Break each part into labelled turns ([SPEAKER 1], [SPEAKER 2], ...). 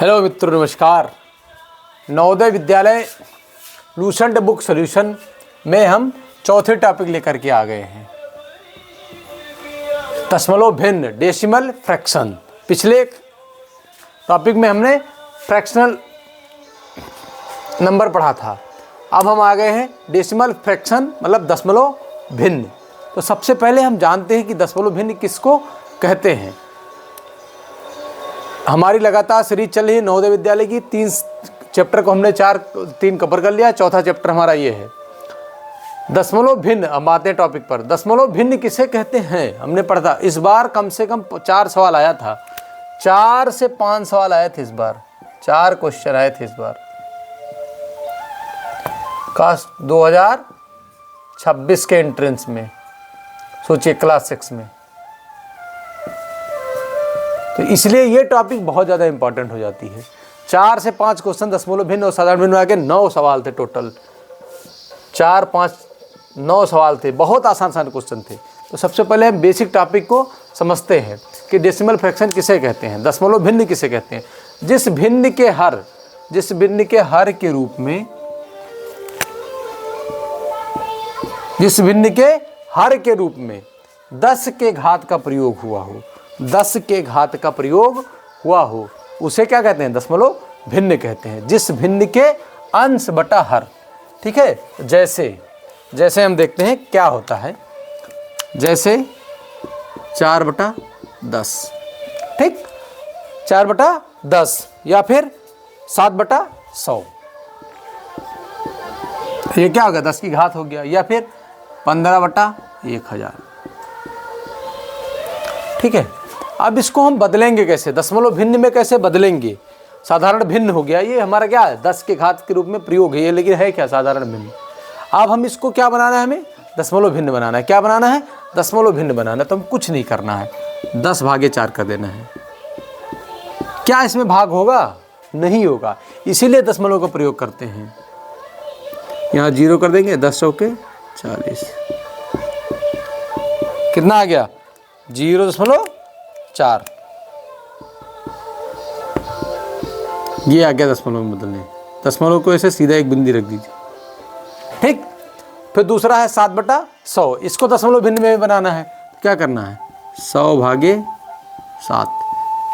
[SPEAKER 1] Hello मित्रों, नमस्कार। Navodaya Vidyalaya Lucent book solution में हम चौथे टॉपिक लेकर के आ गए हैं, दशमलव भिन्न डेसिमल फ्रैक्शन। पिछले टॉपिक में हमने फ्रैक्शनल नंबर पढ़ा था, अब हम आ गए हैं डेसिमल फ्रैक्शन मतलब दशमलव भिन्न। तो सबसे पहले हम जानते हैं कि दशमलव भिन्न किसको कहते हैं। हमारी लगातार सीरीज चल रही है नवोदय विद्यालय की। 3 चैप्टर को हमने 3 कवर कर लिया। चौथा चैप्टर हमारा ये है दशमलव भिन्न। अब आते हैं टॉपिक पर। दशमलव भिन्न किसे कहते हैं हमने पढ़ा। इस बार कम से कम 4 सवाल आया था, 4 से 5 सवाल आए थे इस बार, 4 क्वेश्चन आए थे इस बार का 2026 के एंट्रेंस में। सोचिए क्लास 6 में, तो इसलिए ये टॉपिक बहुत ज़्यादा इंपॉर्टेंट हो जाती है। 4 से 5 क्वेश्चन दशमलव भिन्न और साधारण भिन्न आके 9 सवाल थे टोटल। 4, 5, 9 सवाल थे, बहुत आसान क्वेश्चन थे। तो सबसे पहले हम बेसिक टॉपिक को समझते हैं कि डेसिमल फ्रैक्शन किसे कहते हैं, दशमलव भिन्न किसे कहते हैं। जिस भिन्न के हर के रूप में, जिस भिन्न के हर के रूप में 10 के घात का प्रयोग हुआ हो, 10 के घात का प्रयोग हुआ हो, उसे क्या कहते हैं, दशमलव भिन्न कहते हैं। जिस भिन्न के अंश बटा हर, ठीक है। जैसे हम देखते हैं क्या होता है। जैसे 4/10, ठीक, 4/10 या फिर 7/100, ये क्या हो गया, 10 की घात हो गया। या फिर 15/1000, ठीक है। अब इसको हम बदलेंगे कैसे, दशमलव भिन्न में कैसे बदलेंगे। साधारण भिन्न हो गया, ये हमारा क्या है, 10 के घात के रूप में प्रयोग है ये, लेकिन है क्या, साधारण भिन्न। अब हम इसको क्या बनाना है, हमें दशमलव भिन्न बनाना है। क्या बनाना है, दशमलव भिन्न बनाना है। तो हम कुछ नहीं करना है, 10/4 कर देना है। क्या इसमें भाग होगा, नहीं होगा, इसीलिए दशमलव का प्रयोग करते हैं। यहाँ 0 कर देंगे, 10 चौके 40, कितना आ गया, 0.4। ये आ गया दशमलव में बदलने। दशमलव को ऐसे सीधा एक बिंदी रख दीजिए, ठीक। फिर दूसरा है 7/100, इसको दशमलव भिन्न में बनाना है। क्या करना है, 100/7।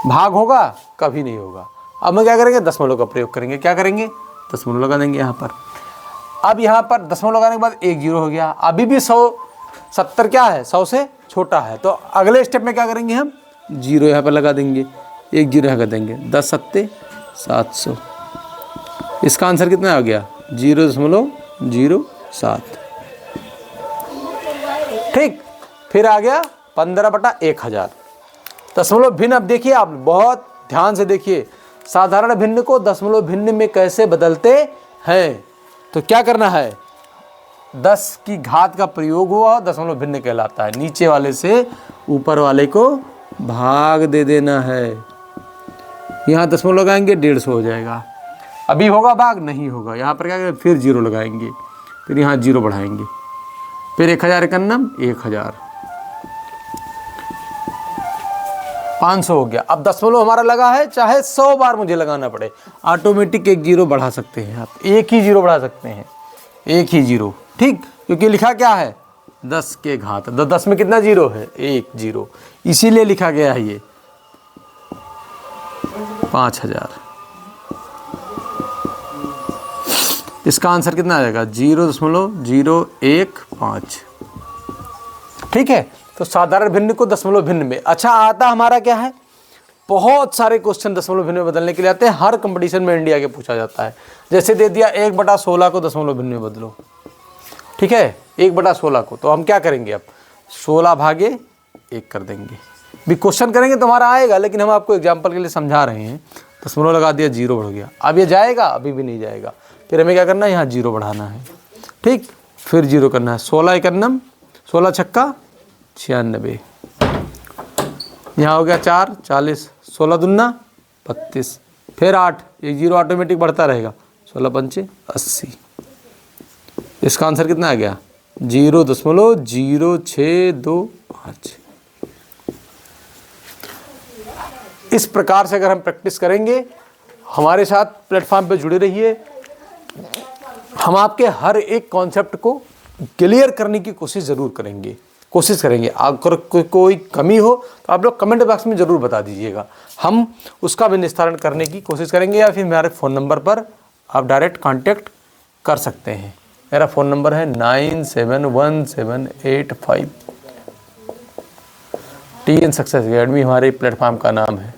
[SPEAKER 1] भाग होगा, कभी नहीं होगा। अब हम क्या करेंगे, दशमलव का प्रयोग करेंगे। क्या करेंगे, दशमलव लगा देंगे यहाँ पर। अब यहाँ पर दशमलव लगाने के बाद 1 0 हो गया। अभी भी 170 क्या है, 100 से छोटा है। तो अगले स्टेप में क्या करेंगे, हम 0 यहाँ पर लगा देंगे, 1 0 यहाँ कर देंगे, 10 7 700। इसका आंसर कितना आ गया, 0.07, ठीक। फिर आ गया 15/1000 दशमलव भिन्न। अब देखिए, आप बहुत ध्यान से देखिए, साधारण भिन्न को दशमलव भिन्न में कैसे बदलते हैं। तो क्या करना है, 10 की घात का प्रयोग हुआ, दशमलव भिन्न कहलाता है। नीचे वाले से ऊपर वाले को भाग दे देना है। यहाँ दशमलव लगाएंगे, 150 हो जाएगा। अभी होगा भाग, नहीं होगा। यहाँ पर क्या करेंगे, फिर 0 लगाएंगे, फिर यहाँ 0 बढ़ाएंगे, फिर 1000 एकन्नम 1000, 500 हो गया। अब दशमलव हमारा लगा है, चाहे 100 बार मुझे लगाना पड़े, ऑटोमेटिक 1 0 बढ़ा सकते हैं आप, एक ही 0 बढ़ा सकते हैं, एक ही 0, ठीक। क्योंकि लिखा क्या है, 10 के घात, 10 में कितना 0 है, 1 0, इसीलिए लिखा गया है ये 5000। इसका आंसर कितना आ जाएगा, 0.015, ठीक है। तो साधारण भिन्न को दशमलव भिन्न में। अच्छा, आता हमारा क्या है, बहुत सारे क्वेश्चन दशमलव भिन्न में बदलने के लिए आते हैं। हर कंपटीशन में इंडिया के पूछा जाता है। जैसे दे दिया 1/16 को दशमलव भिन्न में बदलो, ठीक है, 1/16 को। तो हम क्या करेंगे, अब 16/1 कर देंगे। भी क्वेश्चन करेंगे तो हमारा आएगा, लेकिन हम आपको एग्जाम्पल के लिए समझा रहे हैं। दशमलव लगा दिया, 0 बढ़ गया। अब ये जाएगा, अभी भी नहीं जाएगा। फिर हमें क्या करना है, यहाँ 0 बढ़ाना है, ठीक। फिर 0 करना है, 16 एकन्नम 16 छक्का 96, यहाँ हो गया 4 40, 16 दूना 32, फिर 8, 1 0 ऑटोमेटिक बढ़ता रहेगा, 16 पंचे 80। इसका आंसर कितना आ गया, 0.0625। इस प्रकार से अगर हम प्रैक्टिस करेंगे, हमारे साथ प्लेटफॉर्म पे जुड़े रहिए। हम आपके हर एक कॉन्सेप्ट को क्लियर करने की कोशिश ज़रूर करेंगे, अगर कोई कमी हो तो आप लोग कमेंट बॉक्स में ज़रूर बता दीजिएगा, हम उसका भी निस्तारण करने की कोशिश करेंगे, या फिर हमारे फ़ोन नंबर पर आप डायरेक्ट कांटेक्ट कर सकते हैं। मेरा फ़ोन नंबर है 971785 TN सक्सेस अकेडमी हमारे प्लेटफॉर्म का नाम है।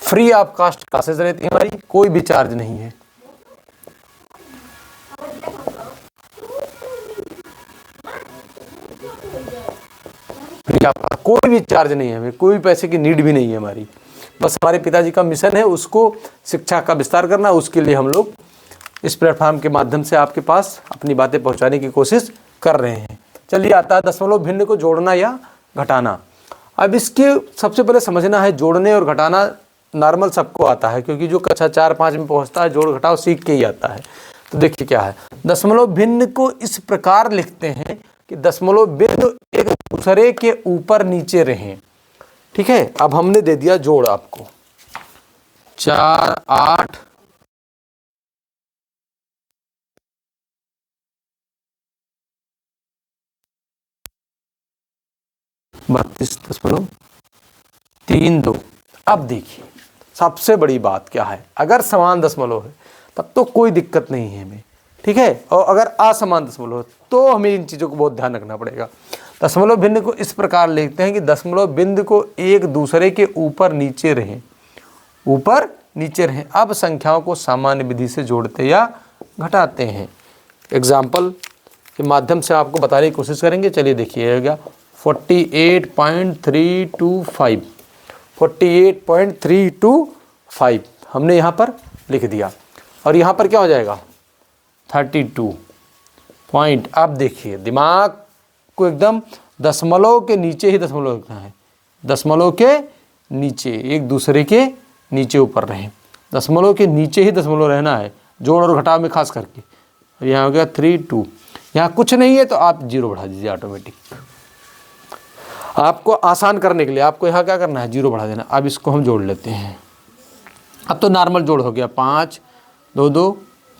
[SPEAKER 1] फ्री ऑफ कास्ट क्लासेस रहती है हमारी, कोई भी चार्ज नहीं है। फ्री ऑफ कास्ट, कोई भी चार्ज नहीं है, हमें कोई पैसे की नीड भी नहीं है हमारी। बस हमारे पिताजी का मिशन है उसको शिक्षा का विस्तार करना, उसके लिए हम लोग इस प्लेटफॉर्म के माध्यम से आपके पास अपनी बातें पहुंचाने की कोशिश कर रहे हैं। चलिए आता है दशमलव भिन्न को जोड़ना या घटाना। अब इसके सबसे पहले समझना है, जोड़ने और घटाना नॉर्मल सबको आता है, क्योंकि जो कक्षा 4-5 में पहुंचता है जोड़ घटाव सीख के ही आता है। तो देखिए क्या है, दशमलव भिन्न को इस प्रकार लिखते हैं कि दशमलव बिंदु एक दूसरे के ऊपर नीचे रहें। ठीक है, अब हमने दे दिया जोड़ आपको 4, 8, 32.32। अब देखिए सबसे बड़ी बात क्या है, अगर समान दशमलव है तब तो कोई दिक्कत नहीं है हमें, ठीक है, और अगर असमान दशमलव है तो हमें इन चीज़ों को बहुत ध्यान रखना पड़ेगा। दशमलव भिन्न को इस प्रकार लिखते हैं कि दशमलव बिंदु को एक दूसरे के ऊपर नीचे रहें, ऊपर नीचे रहें। अब संख्याओं को सामान्य विधि से जोड़ते या घटाते हैं। एग्जाम्पल के माध्यम से आपको बताने की कोशिश करेंगे। चलिए देखिएगा 48.325, 48.325 हमने यहाँ पर लिख दिया, और यहाँ पर क्या हो जाएगा 32 पॉइंट। अब देखिए दिमाग को एकदम दशमलव के नीचे ही दशमलव लिखना है, दशमलव के नीचे, एक दूसरे के नीचे ऊपर रहें, दशमलव के नीचे ही दशमलव रहना है, जोड़ और घटाव में खास करके। यहाँ हो गया 32, यहाँ कुछ नहीं है तो आप 0 बढ़ा दीजिए ऑटोमेटिक। आपको आसान करने के लिए आपको यहाँ क्या करना है, 0 बढ़ा देना। अब इसको हम जोड़ लेते हैं। अब तो नॉर्मल जोड़ हो गया, 5, 2, 2,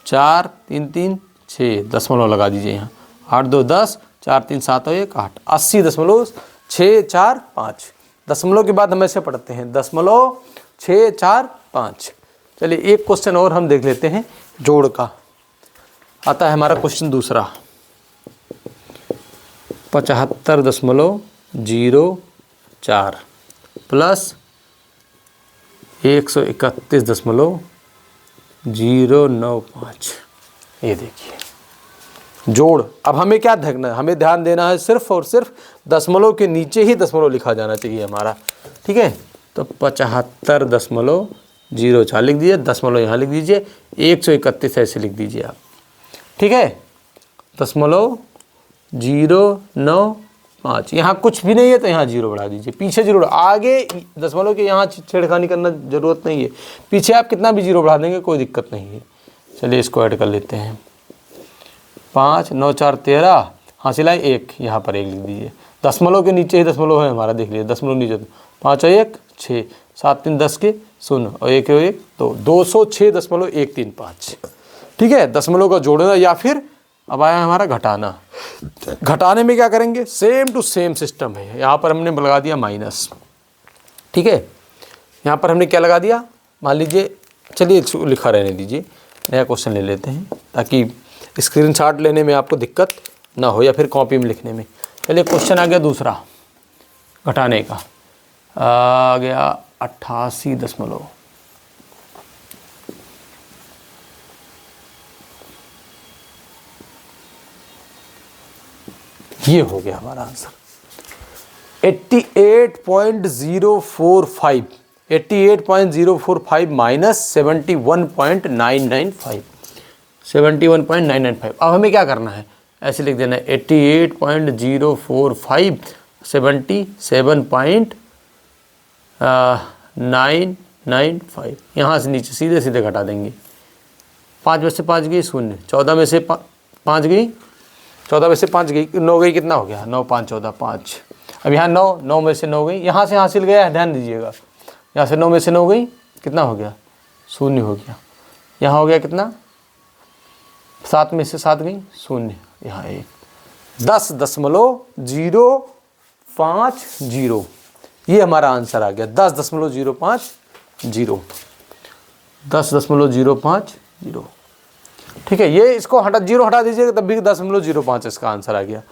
[SPEAKER 1] 4, 3, 3, 6, दशमलव लगा दीजिए यहाँ, 8, 2, 10, 4, 3, 7, 1, 8, 80.645। दशमलव के बाद हम ऐसे पढ़ते हैं 0.645। चलिए एक क्वेश्चन और हम देख लेते हैं जोड़ का। आता है हमारा क्वेश्चन दूसरा, 75.04 प्लस 131.095। ये देखिए जोड़। अब हमें क्या देखना है, हमें ध्यान देना है सिर्फ और सिर्फ दशमलव के नीचे ही दशमलव लिखा जाना चाहिए हमारा, ठीक है। तो 75.04 लिख दीजिए, दशमलव यहाँ लिख दीजिए, 131 ऐसे लिख दीजिए आप, ठीक है। 0.095, यहाँ कुछ भी नहीं है तो यहाँ 0 बढ़ा दीजिए, पीछे 0, आगे दशमलव के यहाँ छेड़खानी करना ज़रूरत नहीं है, पीछे आप कितना भी 0 बढ़ा देंगे कोई दिक्कत नहीं है। चलिए इसको ऐड कर लेते हैं, 5, 9, 4, 13, हासिल आए 1, यहाँ पर 1 लिख दीजिए, दशमलव के नीचे ही दशमलव है हमारा, देख लीजिए दशमलव नीचे, 5 और 1 6, 7 3 10 के 0 और 1 और 1 2, 206.135, ठीक है। दशमलव का जोड़ना या फिर अब आया हमारा घटाना। घटाने में क्या करेंगे, सेम टू सेम सिस्टम है। यहाँ पर हमने लगा दिया माइनस, ठीक है। यहाँ पर हमने क्या लगा दिया, मान लीजिए, चलिए लिखा रहने दीजिए, नया क्वेश्चन ले लेते हैं ताकि स्क्रीनशॉट लेने में आपको दिक्कत ना हो या फिर कॉपी में लिखने में। चलिए क्वेश्चन आ गया दूसरा घटाने का, आ गया 88. ये हो गया हमारा आंसर 88.045, 88.045 माइनस 71.995, 71.995। अब हमें क्या करना है, ऐसे लिख देना है 88.045 77.995, यहाँ से नीचे सीधे सीधे घटा देंगे। 5 में से 5 गई 0, 14 में से 5 गई 14 में से 5 गई, 9 गई, कितना हो गया? 9 5 14 5। अब यहाँ 9, 9 में से 9 गई, यहाँ से हासिल गया है, ध्यान दीजिएगा। यहाँ से 9 में से 9 गई, कितना हो गया? 0 हो गया। यहाँ हो गया कितना? 7 में से 7 गई, 0, यहाँ 1। 10.050 ये हमारा आंसर आ गया। 10.050, 10.050। ठीक है, ये इसको जीरो हटा दीजिएगा तब भी 10.05 इसका आंसर आ गया।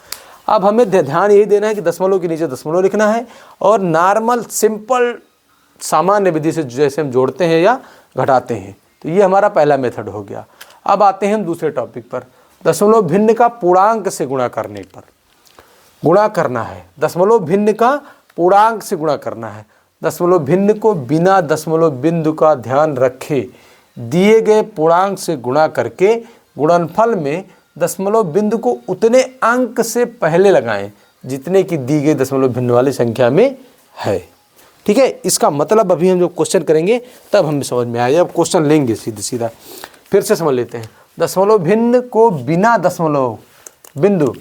[SPEAKER 1] अब हमें ध्यान यही देना है कि दशमलव के नीचे दशमलव लिखना है और नॉर्मल सिंपल सामान्य विधि से जैसे हम जोड़ते हैं या घटाते हैं। तो ये हमारा पहला मेथड हो गया। अब आते हैं हम दूसरे टॉपिक पर, दशमलव भिन्न का पूर्णांक से गुणा करने पर। गुणा करना है, दशमलव भिन्न का पूर्णांक से गुणा करना है। दशमलव भिन्न को बिना दशमलव बिंदु का ध्यान रखे दिए गए पूर्णांक से गुणा करके गुणनफल में दशमलव बिंदु को उतने अंक से पहले लगाएं जितने की दी गई दशमलव भिन्न वाली संख्या में है। ठीक है, इसका मतलब अभी हम जब क्वेश्चन करेंगे तब हमें समझ में आएगा। अब क्वेश्चन लेंगे सीधा सीधा, फिर से समझ लेते हैं। दशमलव भिन्न को बिना दशमलव बिंदु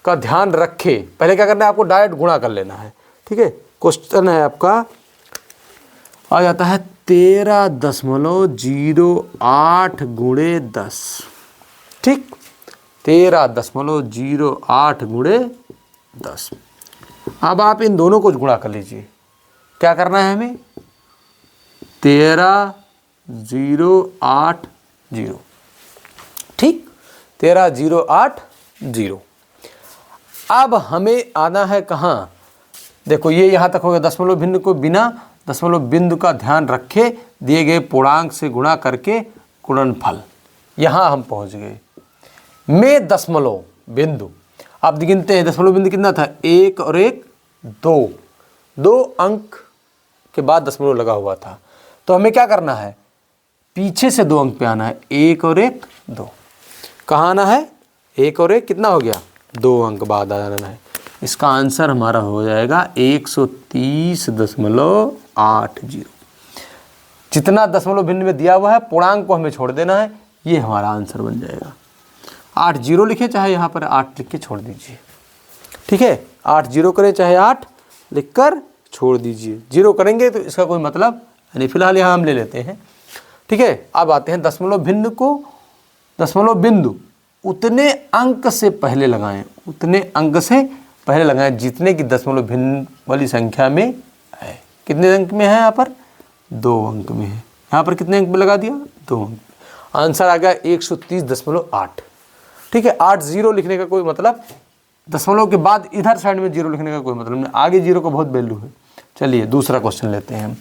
[SPEAKER 1] का ध्यान रखे, पहले क्या करना है? आपको डायरेक्ट गुणा कर लेना है। ठीक है, क्वेश्चन है आपका, आ जाता है 13.08 गुणे 10। ठीक, 13.08 गुणे 10। अब आप इन दोनों को गुणा कर लीजिए। क्या करना है हमें? 13.080। ठीक, 13.080। अब हमें आना है कहाँ? देखो ये यहाँ तक हो गया। दशमलव भिन्न को बिना दशमलव बिंदु का ध्यान रखे दिए गए पूर्णांक से गुणा करके गुणनफल, यहाँ हम पहुँच गए। में दशमलव बिंदु, आप गिनते हैं दशमलव बिंदु कितना था? 1 और 1 2, 2 अंक के बाद दशमलव लगा हुआ था। तो हमें क्या करना है? पीछे से 2 अंक पे आना है। 1 और 1 2, कहाँ आना है? 1 और 1 कितना हो गया? 2 अंक बाद आना है। इसका आंसर हमारा हो जाएगा 130.80। जितना दशमलव भिन्न में दिया हुआ है पूर्णांक को हमें छोड़ देना है, ये हमारा आंसर बन जाएगा। 80 लिखे, चाहे यहाँ पर 8 लिख के छोड़ दीजिए। ठीक है, 80 करें चाहे 8 लिख कर छोड़ दीजिए। 0 करेंगे तो इसका कोई मतलब नहीं, फिलहाल यहाँ हम ले लेते हैं। ठीक है, अब आते हैं दशमलव भिन्न को दशमलव बिंदु उतने अंक से पहले लगाएं, उतने अंक से पहले लगाएं जितने की दशमलव भिन्न वाली संख्या में है। कितने अंक में है? यहाँ पर 2 अंक में है। यहाँ पर कितने अंक में लगा दिया? 2 अंक। आंसर आ गया 130.8। ठीक है, 80 लिखने का कोई मतलब, दशमलव के बाद इधर साइड में 0 लिखने का कोई मतलब नहीं, आगे 0 का बहुत वैल्यू है। चलिए दूसरा क्वेश्चन लेते हैं हम।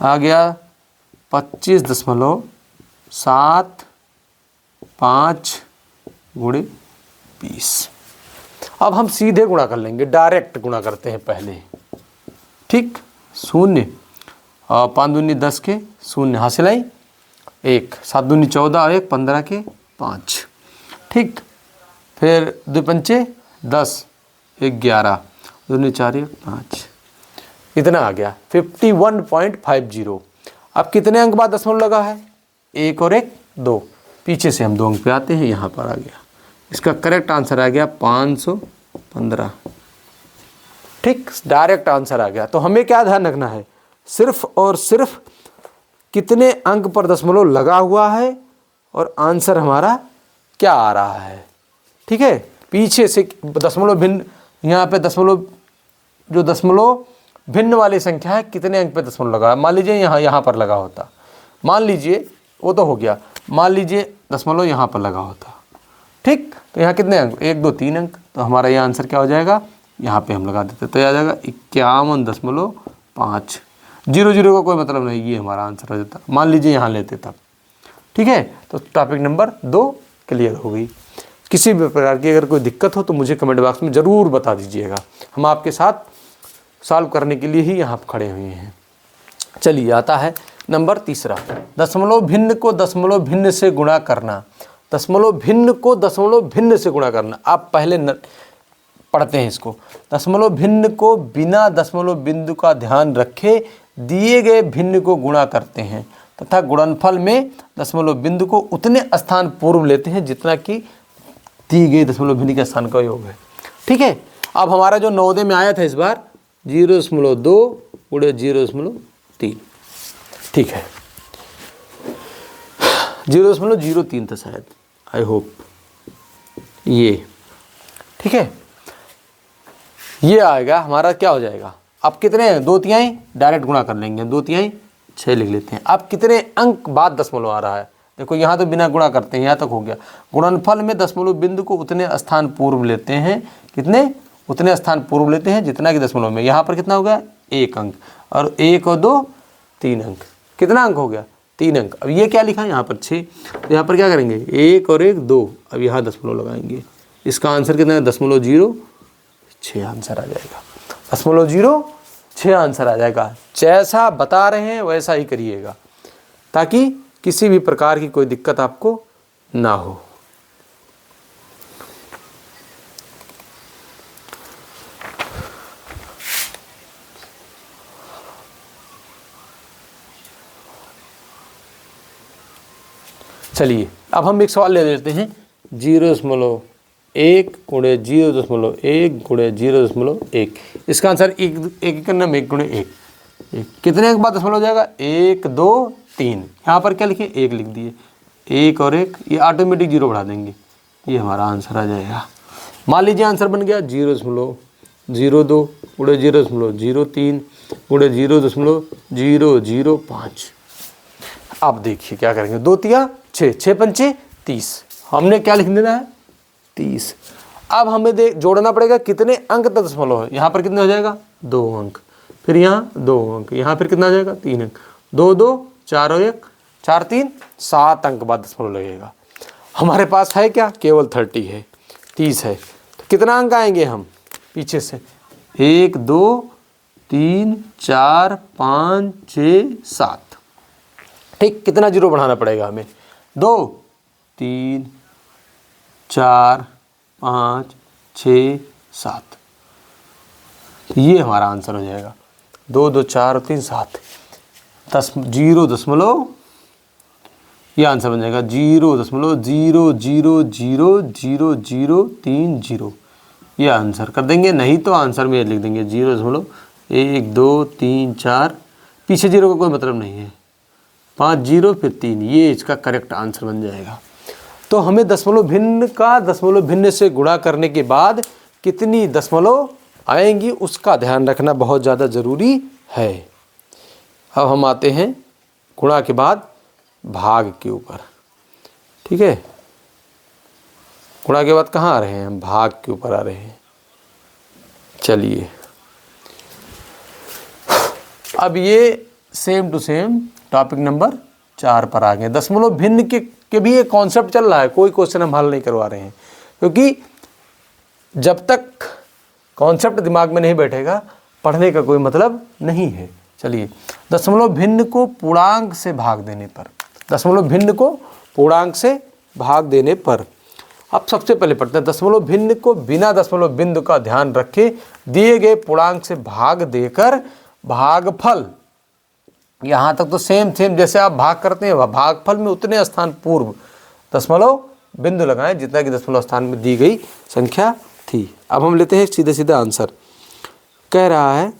[SPEAKER 1] आ गया 25.75 गुणे 20। अब हम सीधे गुणा कर लेंगे, डायरेक्ट गुणा करते हैं पहले। ठीक, 0 और 5 दूनी 10 के 0 हासिल आई 1, 7 दूनी 14 और 1 15 के 5। ठीक, फिर 2 पंचे 10, 1 11, 2 दूनी 4 1 5, इतना आ गया 51.50। अब कितने अंक बाद दशमलव लगा है? 1 और 1 2, पीछे से हम 2 अंक पे आते हैं, यहाँ पर आ गया। इसका करेक्ट आंसर आ गया 515। ठीक, डायरेक्ट आंसर आ गया। तो हमें क्या ध्यान रखना है? सिर्फ और सिर्फ कितने अंक पर दशमलव लगा हुआ है और आंसर हमारा क्या आ रहा है। ठीक है, पीछे से दशमलव भिन्न, यहाँ पे दशमलव जो दशमलव भिन्न वाली संख्या है कितने अंक पे दशमलव लगा है। मान लीजिए यहाँ पर लगा होता, मान लीजिए वो तो हो गया, मान लीजिए दशमलव यहाँ पर लगा होता। ठीक, तो यहाँ कितने अंक? 1 2 3 अंक। तो हमारा ये आंसर क्या हो जाएगा? यहाँ पे हम लगा देते तो आ जाएगा 51.5। 0 का कोई मतलब नहीं, ये हमारा आंसर हो जाता। मान लीजिए यहाँ लेते तब। ठीक है, तो टॉपिक नंबर 2 क्लियर हो गई। किसी भी प्रकार की अगर कोई दिक्कत हो तो मुझे कमेंट बॉक्स में ज़रूर बता दीजिएगा, हम आपके साथ सॉल्व करने के लिए ही यहाँ खड़े हुए हैं। चलिए आता है नंबर 3, दशमलव भिन्न को दशमलव भिन्न से गुणा करना। दशमलव भिन्न को दशमलव भिन्न से गुणा करना, आप पहले पढ़ते हैं इसको। दशमलव भिन्न को बिना दशमलव बिंदु का ध्यान रखे दिए गए भिन्न को गुणा करते हैं तथा गुणनफल में दशमलव बिंदु को उतने स्थान पूर्व लेते हैं जितना कि दी गई दशमलव भिन्न के स्थान का योग है। ठीक है, अब हमारा जो नवोदय में आया था इस बार 0.2 गुणे 0.3, ठीक है 0.03 था शायद, आई होप ये, ठीक है। ये आएगा हमारा, क्या हो जाएगा, अब कितने हैं, 2/3 डायरेक्ट गुणा कर लेंगे, 2/3 6 लिख लेते हैं। अब कितने अंक बाद दशमलव आ रहा है, देखो यहाँ तो बिना गुणा करते हैं, यहाँ तक हो गया। गुणनफल में दशमलव बिंदु को उतने स्थान पूर्व लेते हैं, कितने, उतने स्थान पूर्व लेते हैं जितना कि दशमलव में। यहाँ पर कितना हो गया, 1 अंक, और 1 और 2 3 अंक, कितना अंक हो गया, 3 अंक। अब ये क्या लिखा है यहाँ पर 6, तो यहाँ पर क्या करेंगे, 1 और 1 2, अब यहाँ दशमलव लगाएंगे। इसका आंसर कितना है, 0.06 आंसर आ जाएगा, 0.06 आंसर आ जाएगा। जैसा बता रहे हैं वैसा ही करिएगा, ताकि किसी भी प्रकार की कोई दिक्कत आपको ना हो। चलिए अब हम एक सवाल ले लेते हैं, 0.1 गुणे 0.1 गुणे 0.1, इसका आंसर 1 करना में 1 गुणे 1, कितने के बाद दशमलव हो जाएगा, 1 2 3, यहाँ पर क्या लिखे, 1 लिख दिए, 1 और 1, ये ऑटोमेटिक 0 बढ़ा देंगे, ये हमारा आंसर आ जाएगा। मान लीजिए आंसर बन गया 0.02 गुणे 0.03 गुणे 0.005। अब देखिए क्या करेंगे, 2 तिया 6, 6 पंचे 30, हमने क्या लिख देना है, 30। अब हमें जोड़ना पड़ेगा कितने अंक तक दशमलव है, यहाँ पर कितने हो जाएगा, 2 अंक, फिर यहाँ 2 अंक, यहाँ फिर कितना हो जाएगा, 3 अंक, 2 2 4 और 1 4 3 7 अंक बाद दशमलव लगेगा। हमारे पास है क्या, केवल 30 है, 30 है, तो कितना अंक आएंगे हम पीछे से, 1 2 3 4 5 6 7, ठीक, कितना 0 बढ़ाना पड़ेगा हमें, 2 3 4 5 6 7, ये हमारा आंसर हो जाएगा, 2 2 4 3 7, 0.0, ये आंसर बन जाएगा 0.0000030, ये आंसर कर देंगे। नहीं तो आंसर में लिख देंगे 0.1 2 3 4, पीछे 0 का कोई मतलब नहीं है, 5 0 फिर 3, ये इसका करेक्ट आंसर बन जाएगा। तो हमें दशमलव भिन्न का दशमलव भिन्न से गुणा करने के बाद कितनी दशमलव आएंगी उसका ध्यान रखना बहुत ज़्यादा ज़रूरी है। अब हम आते हैं गुणा के बाद भाग के ऊपर, ठीक है, गुणा के बाद कहाँ आ रहे हैं हम, भाग के ऊपर आ रहे हैं। चलिए अब ये same to same topic number 4 पर आ गए। दशमलव भिन्न के भी एक कॉन्सेप्ट चल रहा है, कोई क्वेश्चन हम हल नहीं करवा रहे हैं, क्योंकि जब तक कॉन्सेप्ट दिमाग में नहीं बैठेगा पढ़ने का कोई मतलब नहीं है। चलिए, दशमलव भिन्न को पूर्णांक से भाग देने पर, दशमलव भिन्न को पूर्णांक से भाग देने पर, अब सबसे पहले पढ़ते हैं, दशमलव भिन्न को बिना दशमलव बिंदु का ध्यान रखे दिए गए पूर्णांक से भाग देकर भागफल, यहाँ तक तो सेम जैसे आप भाग करते हैं, भागफल में उतने स्थान पूर्व दशमलव बिंदु लगाएं जितना कि दशमलव स्थान में दी गई संख्या थी। अब हम लेते हैं सीधे सीधा आंसर, कह रहा है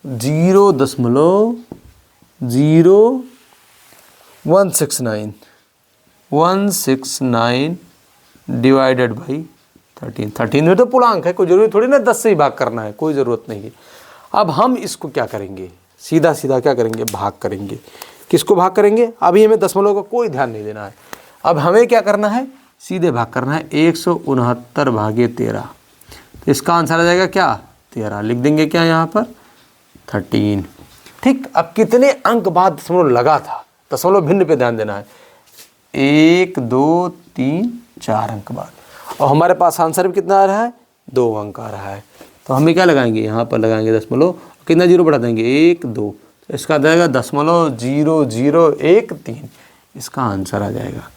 [SPEAKER 1] 0.0169 डिवाइडेड बाई 13 में तो पूर्णांक है, कोई जरूरी थोड़ी ना 10 से ही भाग करना है, कोई ज़रूरत नहीं है। अब हम इसको क्या करेंगे, सीधा सीधा क्या करेंगे, भाग करेंगे। किसको भाग करेंगे, अभी हमें दशमलव का कोई ध्यान नहीं देना है, अब हमें क्या करना है, सीधे भाग करना है। 169 भागे 13, तो इसका आंसर आ जाएगा क्या, 13, लिख देंगे क्या यहाँ पर 13, ठीक। अब कितने अंक बाद दशमलव लगा था, दशमलव भिन्न पे ध्यान देना है, 1 2 3 4 अंक बाद, और हमारे पास आंसर भी कितना आ रहा है, 2 अंक आ रहा है। तो हमें क्या लगाएंगे, यहाँ पर लगाएंगे दशमलव, कितना 0 बढ़ा देंगे, 1 2, तो इसका आ जाएगा 0.0013, इसका आंसर आ जाएगा।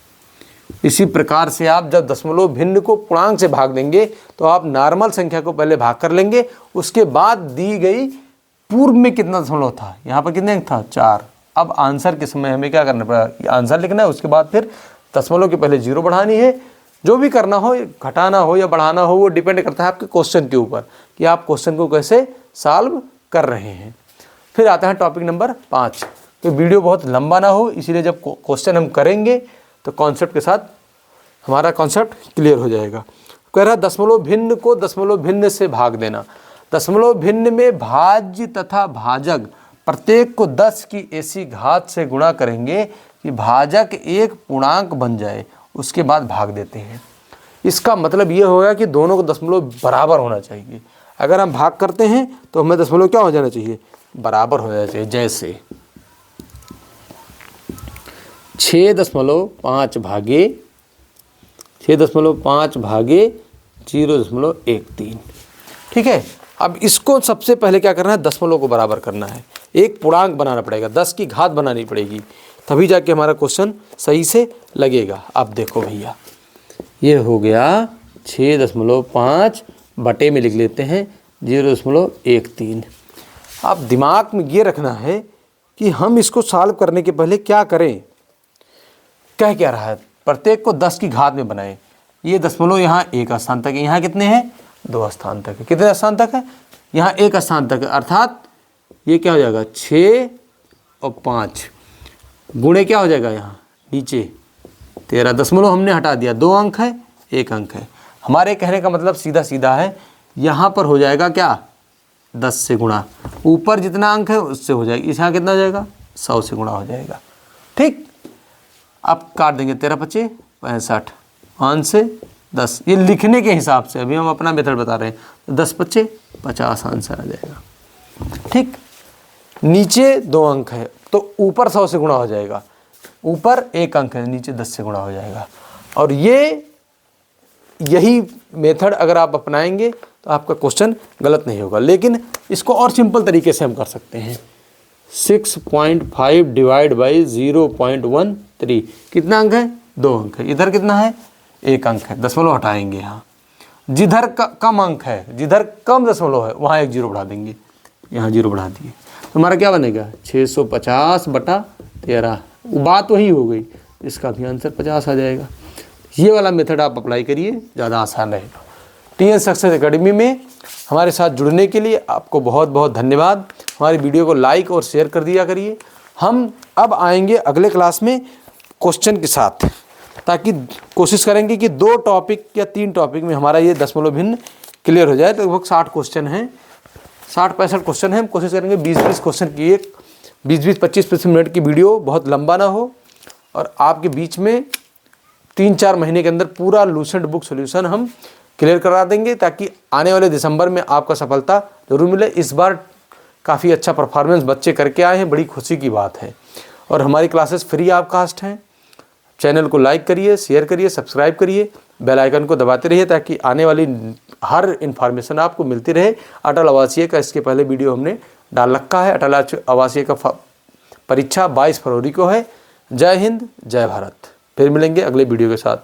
[SPEAKER 1] इसी प्रकार से आप जब दशमलव भिन्न को पूर्णांक से भाग देंगे तो आप नॉर्मल संख्या को पहले भाग कर लेंगे, उसके बाद दी गई पूर्व में कितना दशमलव था, यहाँ पर कितने अंक था, 4। अब आंसर के समय हमें क्या करना पड़ेगा, आंसर लिखना है, उसके बाद फिर दशमलव के पहले 0 बढ़ानी है, जो भी करना हो, घटाना हो या बढ़ाना हो, वो डिपेंड करता है आपके क्वेश्चन के ऊपर कि आप क्वेश्चन को कैसे सॉल्व कर रहे हैं। फिर आता है टॉपिक नंबर 5। तो वीडियो बहुत लंबा ना हो, इसीलिए जब क्वेश्चन हम करेंगे तो कॉन्सेप्ट के साथ हमारा कॉन्सेप्ट क्लियर हो जाएगा। कह रहा दशमलव भिन्न को दशमलव भिन्न से भाग देना। दशमलव भिन्न में भाज्य तथा भाजक प्रत्येक को 10 की ऐसी घात से गुणा करेंगे कि भाजक एक पूर्णांक बन जाए, उसके बाद भाग देते हैं। इसका मतलब ये होगा कि दोनों को दशमलव बराबर होना चाहिए। अगर हम भाग करते हैं तो हमें दशमलव क्या हो जाना चाहिए, बराबर हो जाना चाहिए। जैसे 6.5 भागे 0.13। ठीक है। अब इसको सबसे पहले क्या करना है, दशमलव को बराबर करना है, एक पूर्णांक बनाना पड़ेगा, 10 की घात बनानी पड़ेगी, तभी जाके हमारा क्वेश्चन सही से लगेगा। अब देखो भैया, ये हो गया 6.5 बटे में लिख लेते हैं 0.13। अब दिमाग में ये रखना है कि हम इसको सॉल्व करने के पहले क्या करें। कह क्या रहा है, प्रत्येक को 10 की घात में बनाएं। ये दशमलव यहाँ एक स्थान तक है, यहाँ कितने हैं, 2 स्थान तक है। कितने स्थान तक है, यहाँ 1 स्थान तक है, अर्थात ये क्या हो जाएगा 6 और 5 गुणे क्या हो जाएगा, यहाँ नीचे 13। दशमलव हमने हटा दिया, 2 अंक है 1 अंक है। हमारे कहने का मतलब सीधा सीधा है, यहाँ पर हो जाएगा क्या 10 से गुणा, ऊपर जितना अंक है उससे हो जाएगा, यहाँ कितना हो जाएगा 100 से गुणा हो जाएगा। ठीक, अब काट देंगे 13×5 = 65, 5 से 10, ये लिखने के हिसाब से, अभी हम अपना मेथड बता रहे हैं। तो 10×5 = 50 आंसर आ जाएगा। ठीक, नीचे 2 अंक है तो ऊपर 100 से गुणा हो जाएगा, ऊपर 1 अंक है नीचे 10 से गुणा हो जाएगा। और यही मेथड अगर आप अपनाएंगे तो आपका क्वेश्चन गलत नहीं होगा। लेकिन इसको और सिंपल तरीके से हम कर सकते हैं। 6.5 डिवाइड बाई 0.13, कितना अंक है, 2 अंक है। इधर कितना है, 1 अंक है, दशमलव हटाएंगे। यहाँ जिधर कम अंक है, जिधर कम दशमलव है, वहाँ 1 0 बढ़ा देंगे, यहाँ 0 बढ़ा दिए, तो हमारा क्या बनेगा 650/13। बात वही हो गई, इसका भी आंसर 50 आ जाएगा। ये वाला मेथड आप अप्लाई करिए, ज़्यादा आसान रहेगा। TN सक्सेस एकेडमी में हमारे साथ जुड़ने के लिए आपको बहुत बहुत धन्यवाद। हमारी वीडियो को लाइक और शेयर कर दिया करिए। हम अब आएंगे अगले क्लास में क्वेश्चन के साथ, ताकि कोशिश करेंगे कि 2 टॉपिक या 3 टॉपिक में हमारा ये दशमलव भिन्न क्लियर हो जाए। तो लगभग 60 क्वेश्चन हैं, 60-65 क्वेश्चन हैं। हम कोशिश करेंगे 20-20 क्वेश्चन की, एक 20-20 25-25 मिनट की वीडियो, बहुत लंबा ना हो, और आपके बीच में 3-4 महीने के अंदर पूरा लूसेंट बुक सॉल्यूशन हम क्लियर करा देंगे, ताकि आने वाले दिसंबर में आपका सफलता जरूर मिले। इस बार काफ़ी अच्छा परफॉर्मेंस बच्चे करके आए हैं, बड़ी खुशी की बात है। और हमारी क्लासेस फ्री ऑफ कास्ट हैं। चैनल को लाइक करिए, शेयर करिए, सब्सक्राइब करिए, बेल आइकन को दबाते रहिए, ताकि आने वाली हर इन्फॉर्मेशन आपको मिलती रहे। अटल आवासीय का इसके पहले वीडियो हमने डाल रखा है। अटल आवासीय का परीक्षा 22 फरवरी को है। जय हिंद, जय भारत। फिर मिलेंगे अगले वीडियो के साथ।